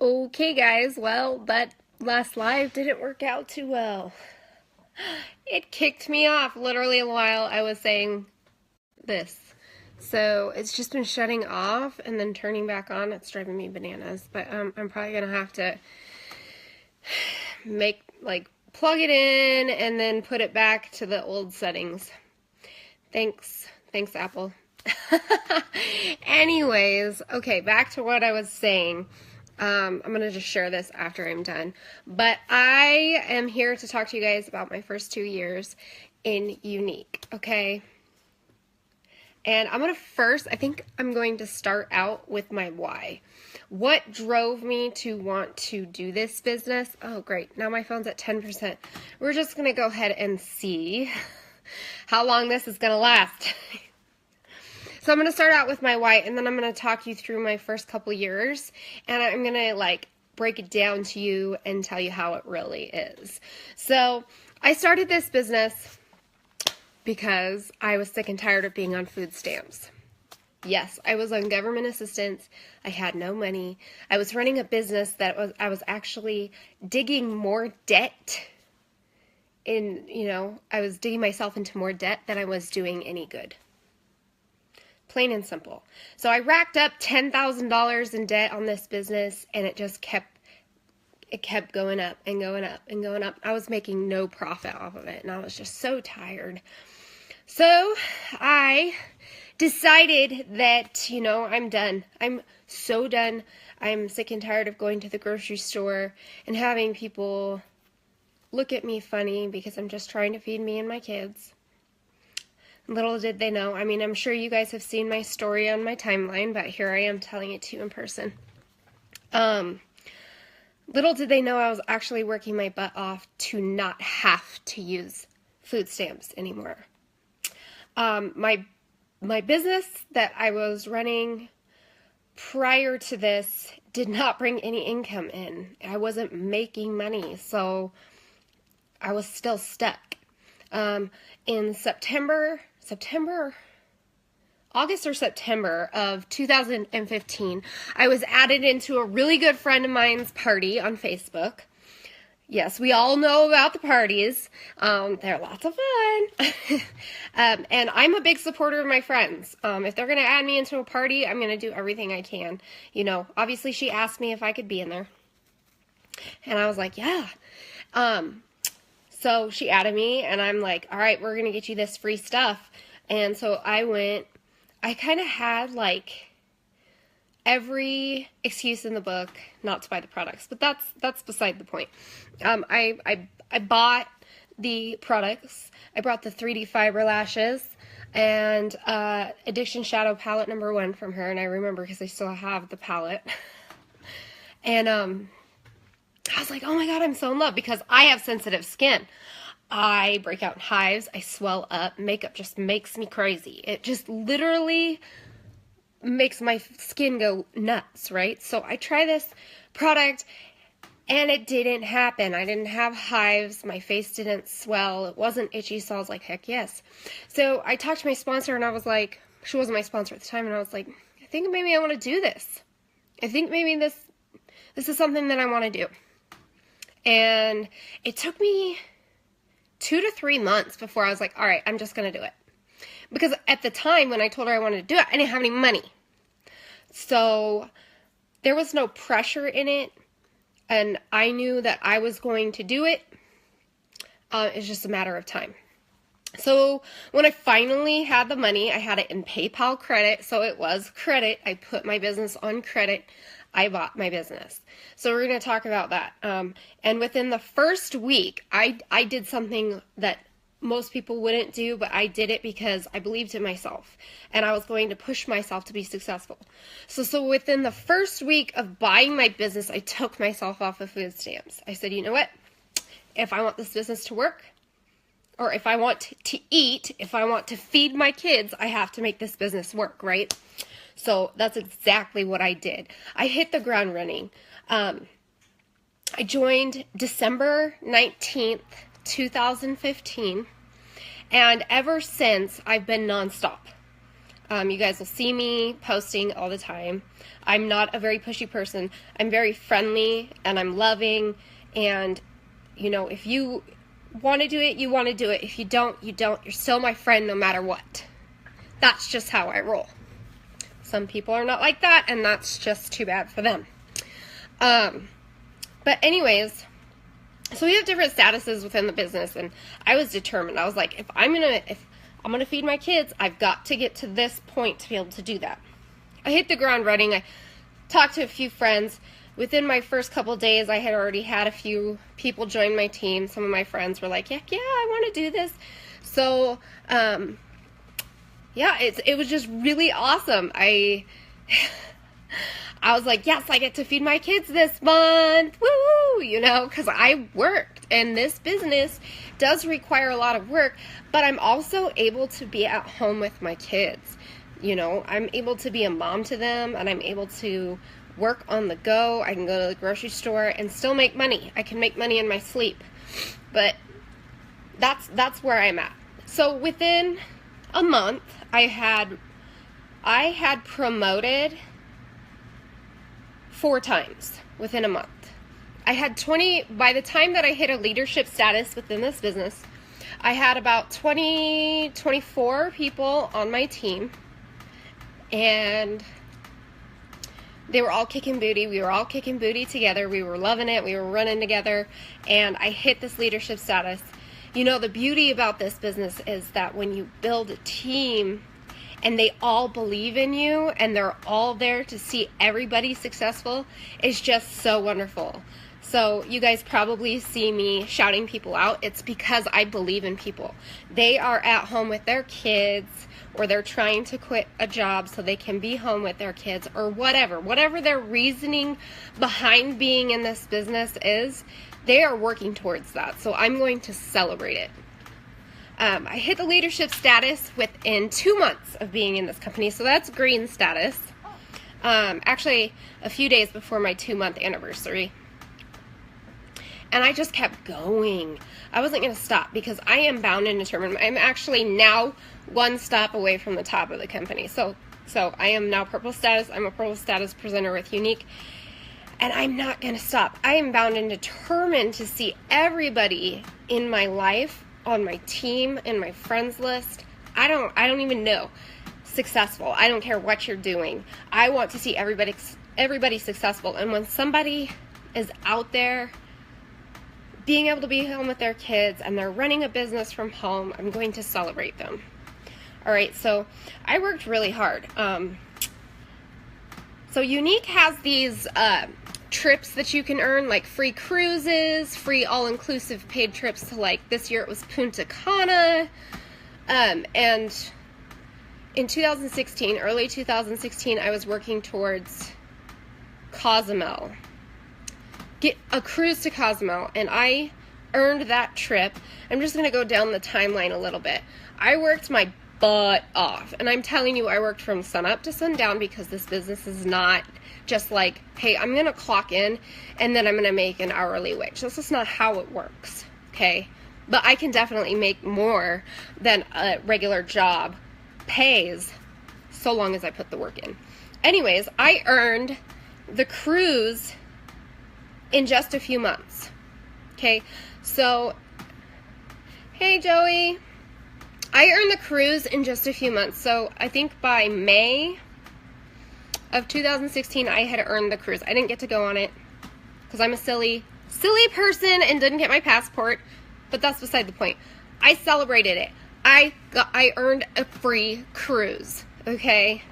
Okay, guys, well, that last live didn't work out too well. It kicked me off literally while I was saying this. So it's just been shutting off and then turning back on. It's driving me bananas. But I'm probably going to have to plug it in and then put it back to the old settings. Thanks, Apple. Anyways, okay, back to what I was saying. I'm going to just share this after I'm done. But I am here to talk to you guys about my first 2 years in Younique, okay? And I think I'm going to start out with my why. What drove me to want to do this business? Oh, great. Now my phone's at 10%. We're just going to go ahead and see how long this is going to last. So I'm going to start out with my why, and then I'm going to talk you through my first couple years, and I'm going to break it down to you and tell you how it really is. So I started this business because I was sick and tired of being on food stamps. Yes, I was on government assistance. I had no money. I was running a business I was actually digging more debt I was digging myself into more debt than I was doing any good. Plain and simple. So I racked up $10,000 in debt on this business, and it kept going up and going up and going up. I was making no profit off of it, and I was just so tired. So I decided that, I'm done. I'm so done. I'm sick and tired of going to the grocery store and having people look at me funny because I'm just trying to feed me and my kids. Little did they know. I'm sure you guys have seen my story on my timeline, but here I am telling it to you in person. Little did they know I was actually working my butt off to not have to use food stamps anymore. My business that I was running prior to this did not bring any income in. I wasn't making money, so I was still stuck. In August or September of 2015, I was added into a really good friend of mine's party on Facebook. Yes, we all know about the parties. They're lots of fun. And I'm a big supporter of my friends. If they're going to add me into a party, I'm going to do everything I can. Obviously she asked me if I could be in there. And I was like, yeah. So she added me, and I'm like, all right, we're going to get you this free stuff. And so I went. I kind of had every excuse in the book not to buy the products, but that's beside the point. I bought the products. I brought the 3D fiber lashes and Addiction Shadow palette number 1 from her, and I remember because I still have the palette. And I was like, oh my God, I'm so in love because I have sensitive skin. I break out in hives. I swell up. Makeup just makes me crazy. It just literally makes my skin go nuts, right? So I try this product and it didn't happen. I didn't have hives. My face didn't swell. It wasn't itchy. So I was like, heck yes. So I talked to my sponsor, and I was like, she wasn't my sponsor at the time. And I was like, I think maybe I want to do this. I think maybe this is something that I want to do. And it took me 2 to 3 months before I was like, all right, I'm just going to do it. Because at the time when I told her I wanted to do it, I didn't have any money. So there was no pressure in it. And I knew that I was going to do it. It's just a matter of time. So when I finally had the money, I had it in PayPal credit. So it was credit. I put my business on credit. I bought my business. So we're going to talk about that. And within the first week, I did something that most people wouldn't do, but I did it because I believed in myself and I was going to push myself to be successful. So within the first week of buying my business, I took myself off of food stamps. I said, you know what? If I want this business to work, or if I want to eat, if I want to feed my kids, I have to make this business work, right? So that's exactly what I did. I hit the ground running. I joined December 19th, 2015, and ever since I've been nonstop. You guys will see me posting all the time. I'm not a very pushy person. I'm very friendly and I'm loving, and you know, if you want to do it, you want to do it. If you don't, you don't. You're still my friend no matter what. That's just how I roll. Some people are not like that, and that's just too bad for them. But anyways, so we have different statuses within the business, and I was determined. I was like, if I'm gonna feed my kids, I've got to get to this point to be able to do that. I hit the ground running. I talked to a few friends. Within my first couple days, I had already had a few people join my team. Some of my friends were like, heck yeah, I want to do this. So, yeah, it was just really awesome. I was like, yes, I get to feed my kids this month. Woo! You know, because I worked, and this business does require a lot of work, but I'm also able to be at home with my kids. You know, I'm able to be a mom to them, and I'm able to work on the go. I can go to the grocery store and still make money. I can make money in my sleep. But that's where I'm at. So within a month, I had promoted 4 times within a month. I had 20, by the time that I hit a leadership status within this business, I had about 24 people on my team, and they were all kicking booty. We were all kicking booty together. We were loving it. We were running together, and I hit this leadership status. You know, the beauty about this business is that when you build a team and they all believe in you and they're all there to see everybody successful, it's just so wonderful. So you guys probably see me shouting people out. It's because I believe in people. They are at home with their kids, or they're trying to quit a job so they can be home with their kids, or whatever their reasoning behind being in this business is, they are working towards that. So I'm going to celebrate it. I hit the leadership status within 2 months of being in this company, so that's green status. Actually, a few days before my 2-month anniversary. And I just kept going. I wasn't going to stop because I am bound and determined. I'm actually now 1 stop away from the top of the company. So I am now purple status. I'm a purple status presenter with Younique. And I'm not going to stop. I am bound and determined to see everybody in my life, on my team, in my friends list. I don't even know. Successful. I don't care what you're doing. I want to see everybody successful. And when somebody is out there being able to be home with their kids and they're running a business from home, I'm going to celebrate them. All right, so I worked really hard. So Younique has these trips that you can earn, like free cruises, free all-inclusive paid trips to, like, this year it was Punta Cana. And in 2016, early 2016, I was working towards Cozumel. Get a cruise to Cozumel, and I earned that trip. I'm just going to go down the timeline a little bit. I worked my butt off, and I'm telling you, I worked from sunup to sundown because this business is not just like, hey, I'm going to clock in and then I'm going to make an hourly wage. This is not how it works, okay? But I can definitely make more than a regular job pays so long as I put the work in. Anyways, I earned the cruise in just a few months. Okay, so, hey Joey, I earned the cruise in just a few months. So I think by May of 2016, I had earned the cruise. I didn't get to go on it because I'm a silly person and didn't get my passport, but that's beside the point. I celebrated it. I earned a free cruise, okay?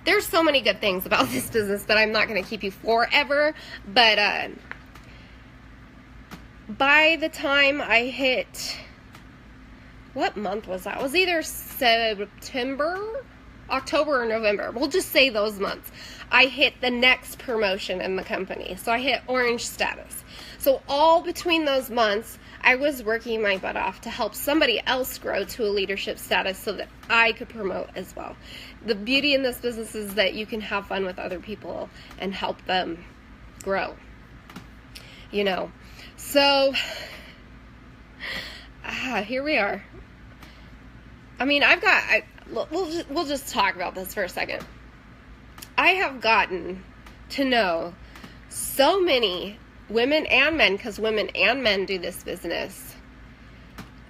There's so many good things about this business that I'm not going to keep you forever, but by the time I hit, what month was that? It was either September, October, or November. We'll just say those months. I hit the next promotion in the company. So I hit orange status. So all between those months, I was working my butt off to help somebody else grow to a leadership status so that I could promote as well. The beauty in this business is that you can have fun with other people and help them grow. You know, so here we are. I mean, we'll just talk about this for a second. I have gotten to know so many women and men, because women and men do this business,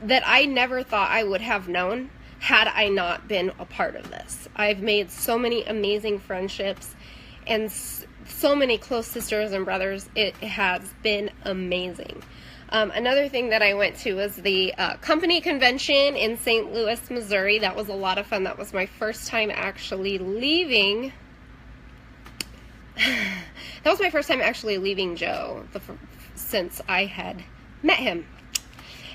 that I never thought I would have known had I not been a part of this. I've made so many amazing friendships and so many close sisters and brothers. It has been amazing. Another thing that I went to was the company convention in St. Louis, Missouri. That was a lot of fun. That was my first time actually leaving. That was my first time actually leaving Joe since I had met him.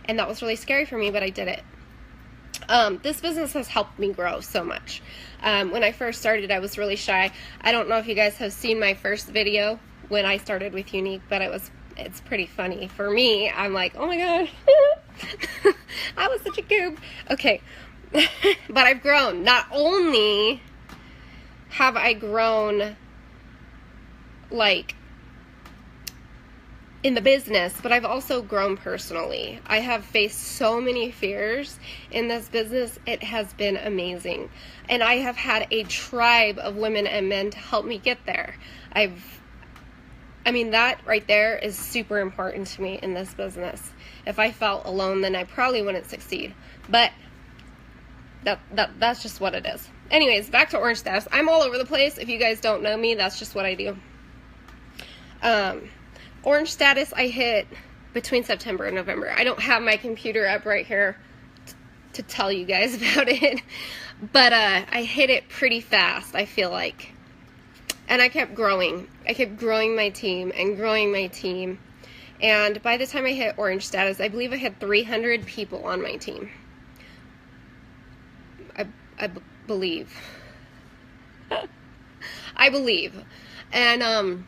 And that was really scary for me, but I did it. This business has helped me grow so much. When I first started, I was really shy. I don't know if you guys have seen my first video when I started with Younique, but it's pretty funny. For me, I'm like, oh my god, I was such a goob. Okay, but I've grown. Not only have I grown, like, in the business, but I've also grown personally. I have faced so many fears in this business. It has been amazing. And I have had a tribe of women and men to help me get there. I mean, that right there is super important to me in this business. If I felt alone, then I probably wouldn't succeed. But that's just what it is. Anyways, back to Orange Status. I'm all over the place. If you guys don't know me, that's just what I do. Orange Status I hit between September and November. I don't have my computer up right here to tell you guys about it, but I hit it pretty fast, I feel like. And I kept growing. I kept growing my team and growing my team. And by the time I hit Orange Status, I believe I had 300 people on my team. I believe. I believe. And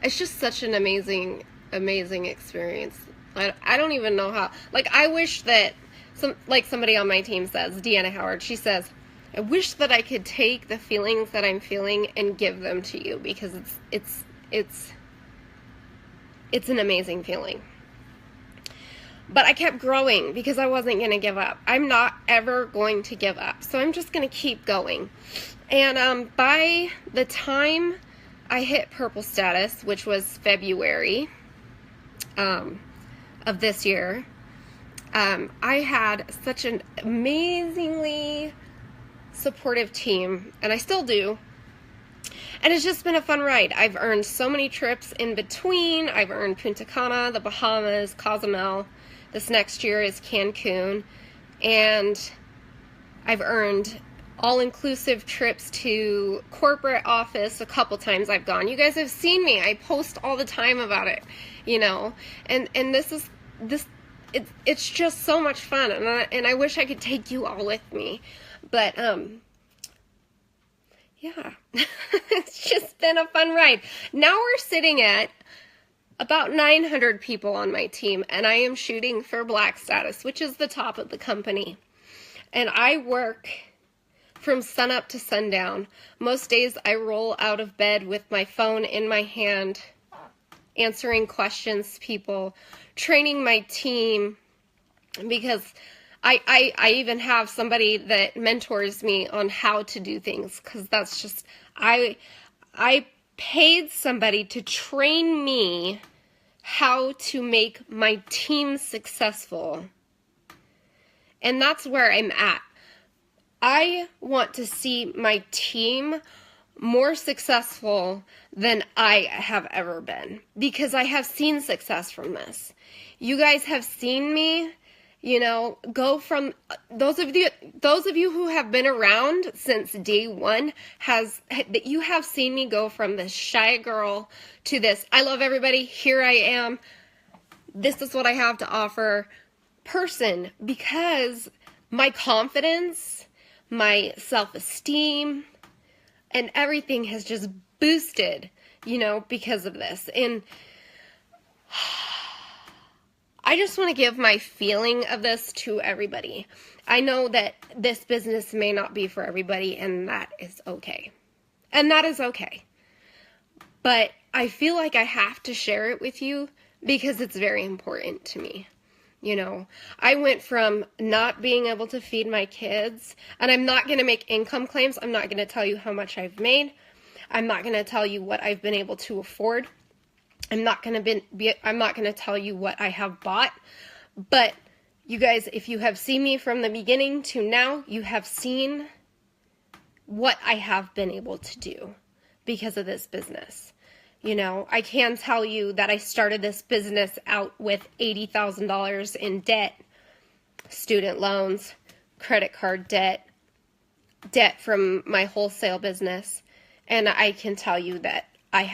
it's just such an amazing experience. I don't even know how. Like, I wish that somebody on my team says, Deanna Howard, she says, I wish that I could take the feelings that I'm feeling and give them to you, because it's an amazing feeling. But I kept growing because I wasn't going to give up. I'm not ever going to give up. So I'm just going to keep going. And by the time I hit purple status, which was February of this year, I had such an amazingly supportive team, and I still do. And it's just been a fun ride. I've earned so many trips in between. I've earned Punta Cana, the Bahamas, Cozumel. This next year is Cancun. And I've earned all-inclusive trips to corporate office a couple times I've gone. You guys have seen me. I post all the time about it, you know. And it's just so much fun, and I wish I could take you all with me. But yeah. It's just been a fun ride. Now we're sitting at about 900 people on my team, and I am shooting for black status, which is the top of the company. And I work from sunup to sundown. Most days I roll out of bed with my phone in my hand, answering questions to people, training my team, because I even have somebody that mentors me on how to do things, because that's just, I paid somebody to train me how to make my team successful. And that's where I'm at. I want to see my team more successful than I have ever been, because I have seen success from this. You guys have seen me, you know, go from, those of you who have been around since day one, you have seen me go from this shy girl to this, I love everybody, here I am, this is what I have to offer person, because my confidence, my self-esteem, and everything has just boosted, you know, because of this. And I just want to give my feeling of this to everybody. I know that this business may not be for everybody, and that is okay. And that is okay. But I feel like I have to share it with you because it's very important to me. You know, I went from not being able to feed my kids, and I'm not going to make income claims. I'm not going to tell you how much I've made. I'm not going to tell you what I've been able to afford. I'm not going to tell you what I have bought. But you guys, if you have seen me from the beginning to now, you have seen what I have been able to do because of this business. You know, I can tell you that I started this business out with $80,000 in debt, student loans, credit card debt from my wholesale business. And I can tell you that I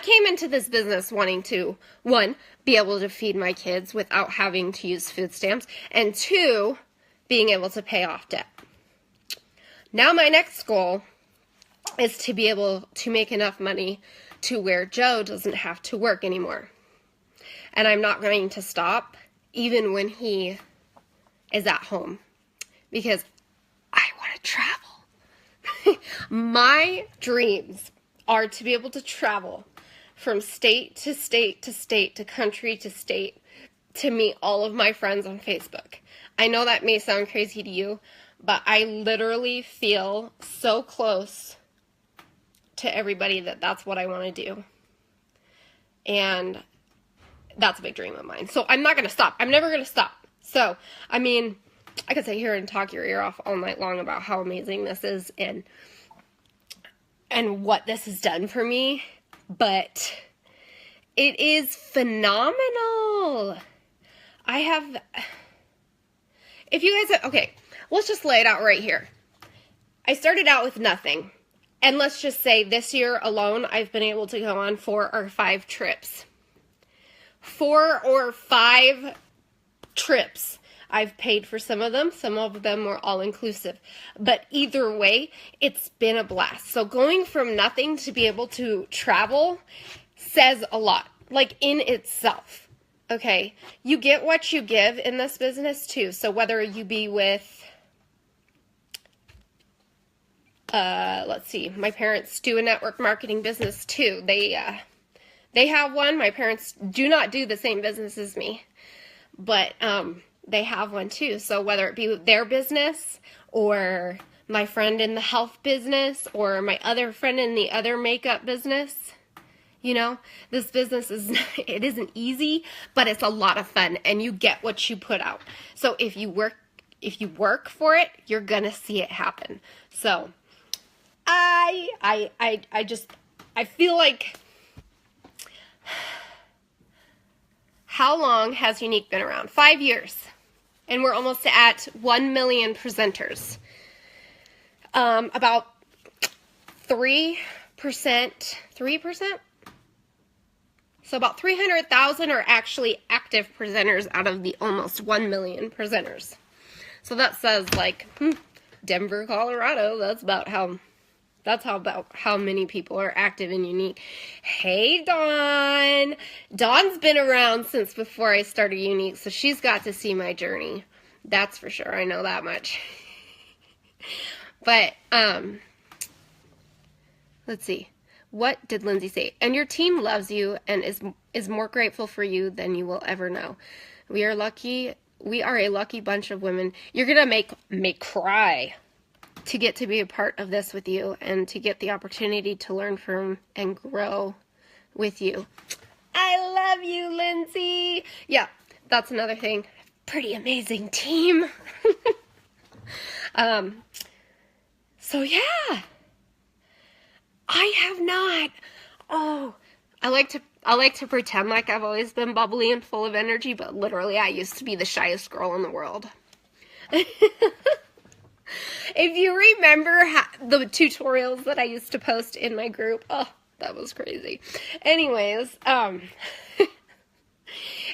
came into this business wanting to, one, be able to feed my kids without having to use food stamps, and two, being able to pay off debt. Now my next goal is to be able to make enough money to where Joe doesn't have to work anymore. And I'm not going to stop even when he is at home because I want to travel. My dreams are to be able to travel from state to state to state to country to state to meet all of my friends on Facebook. I know that may sound crazy to you, but I literally feel so close to everybody that's what I want to do. And that's a big dream of mine. So I'm not going to stop. I'm never going to stop. So, I mean, I could sit here and talk your ear off all night long about how amazing this is and what this has done for me, but it is phenomenal. If you guys, okay, let's just lay it out right here. I started out with nothing. And let's just say this year alone, I've been able to go on 4 or 5 trips. 4 or 5 trips. I've paid for some of them were all-inclusive. But either way, it's been a blast. So going from nothing to be able to travel says a lot, like in itself, okay? You get what you give in this business too. So whether you be with let's see, my parents do a network marketing business too. They have one. My parents do not do the same business as me, but they have one too. So whether it be their business or my friend in the health business or my other friend in the other makeup business, you know, this business it isn't easy, but it's a lot of fun and you get what you put out. So if you work for it, you're gonna see it happen. So I feel like, how long has Younique been around? 5 years. And we're almost at 1 million presenters. About 3%, 3%? So about 300,000 are actually active presenters out of the almost 1 million presenters. So that says like, Denver, Colorado, that's about how many people are active in Younique. Hey, Dawn. Dawn's been around since before I started Younique, so she's got to see my journey. That's for sure. I know that much. But, let's see. What did Lindsay say? And your team loves you and is more grateful for you than you will ever know. We are lucky. We are a lucky bunch of women. You're going to make me cry to get to be a part of this with you and to get the opportunity to learn from and grow with you. I love you, Lindsay. Yeah, that's another thing. Pretty amazing team. So yeah, I have not. Oh, I like to pretend like I've always been bubbly and full of energy, but literally I used to be the shyest girl in the world. If you remember the tutorials that I used to post in my group, oh, that was crazy. Anyways,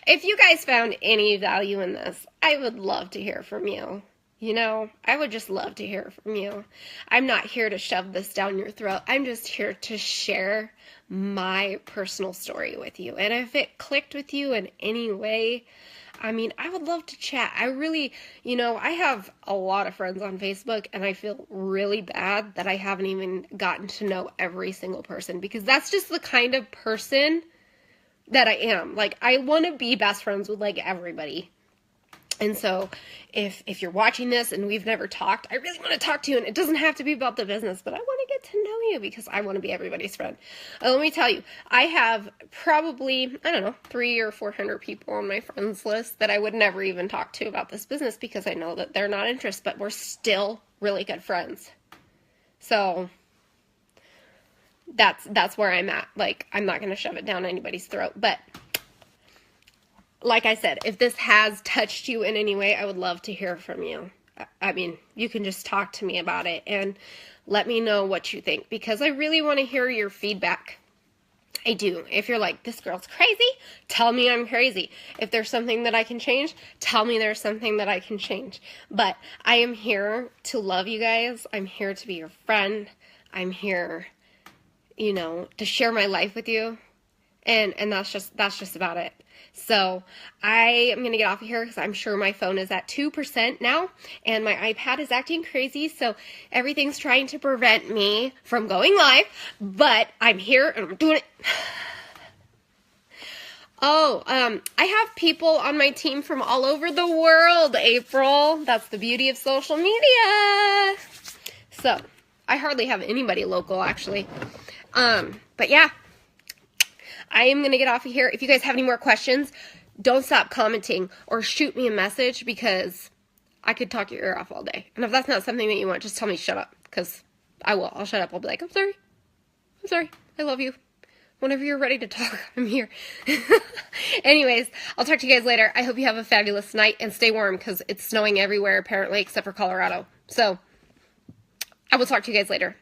if you guys found any value in this, I would love to hear from you. You know, I would just love to hear from you. I'm not here to shove this down your throat. I'm just here to share my personal story with you. And if it clicked with you in any way, I mean, I would love to chat. I really, you know, I have a lot of friends on Facebook, and I feel really bad that I haven't even gotten to know every single person, because that's just the kind of person that I am. Like, I want to be best friends with, like, everybody. And so if you're watching this and we've never talked, I really want to talk to you, and it doesn't have to be about the business, but I want to get to know you because I want to be everybody's friend. Let me tell you, I have probably, I don't know, 300 or 400 people on my friends list that I would never even talk to about this business because I know that they're not interested, but we're still really good friends. So that's where I'm at. Like, I'm not going to shove it down anybody's throat, but like I said, if this has touched you in any way, I would love to hear from you. I mean, you can just talk to me about it and let me know what you think, because I really want to hear your feedback. I do. If you're like, this girl's crazy, tell me I'm crazy. If there's something that I can change, tell me there's something that I can change. But I am here to love you guys. I'm here to be your friend. I'm here, you know, to share my life with you. And that's just about it. So I am going to get off of here because I'm sure my phone is at 2% now and my iPad is acting crazy. So everything's trying to prevent me from going live, but I'm here and I'm doing it. Oh, I have people on my team from all over the world, April. That's the beauty of social media. So I hardly have anybody local, actually. But yeah. I am going to get off of here. If you guys have any more questions, don't stop commenting or shoot me a message because I could talk your ear off all day. And if that's not something that you want, just tell me shut up because I will. I'll shut up. I'll be like, I'm sorry. I'm sorry. I love you. Whenever you're ready to talk, I'm here. Anyways, I'll talk to you guys later. I hope you have a fabulous night and stay warm because it's snowing everywhere apparently except for Colorado. So I will talk to you guys later.